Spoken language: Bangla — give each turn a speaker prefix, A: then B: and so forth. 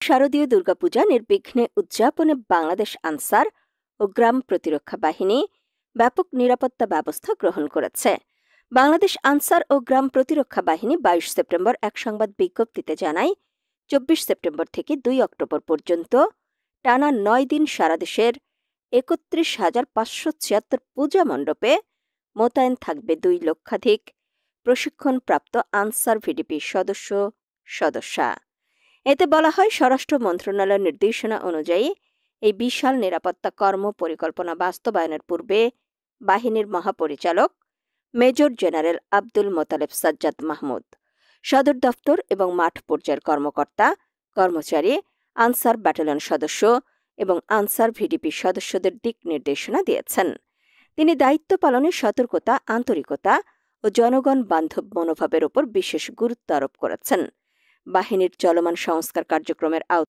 A: শারদীয় দুর্গাপূজা নির্বিঘ্নে উদযাপনে বাংলাদেশ আনসার ও গ্রাম প্রতিরক্ষা বাহিনী ব্যাপক নিরাপত্তা ব্যবস্থা গ্রহণ করেছে। বাংলাদেশ আনসার ও গ্রাম প্রতিরক্ষা বাহিনী ২২ সেপ্টেম্বর এক সংবাদ বিজ্ঞপ্তিতে জানায়, ২৪ সেপ্টেম্বর থেকে ২ অক্টোবর পর্যন্ত টানা ৯ দিন সারা দেশের ৩১,৫৭৬ পূজা মণ্ডপে মোতায়েন থাকবে ২ লক্ষাধিক প্রশিক্ষণপ্রাপ্ত আনসার ভিডিপি সদস্যা। এতে বলা হয়, স্বরাষ্ট্র মন্ত্রণালয়ের নির্দেশনা অনুযায়ী এই বিশাল নিরাপত্তা কর্ম পরিকল্পনা বাস্তবায়নের পূর্বে বাহিনীর মহাপরিচালক মেজর জেনারেল আব্দুল মোতালেব সাজ্জাদ মাহমুদ, সদর দফতর এবং মাঠ পর্যায়ের কর্মকর্তা কর্মচারী, আনসার ব্যাটালিয়ন সদস্য এবং আনসার ভিডিপি সদস্যদের দিক নির্দেশনা দিয়েছেন। তিনি দায়িত্ব পালনে সতর্কতা, আন্তরিকতা ও জনগণ বান্ধব মনোভাবের উপর বিশেষ গুরুত্ব আরোপ করেছেন। বাহিনীর চলমান সংস্কার কার্যক্রমের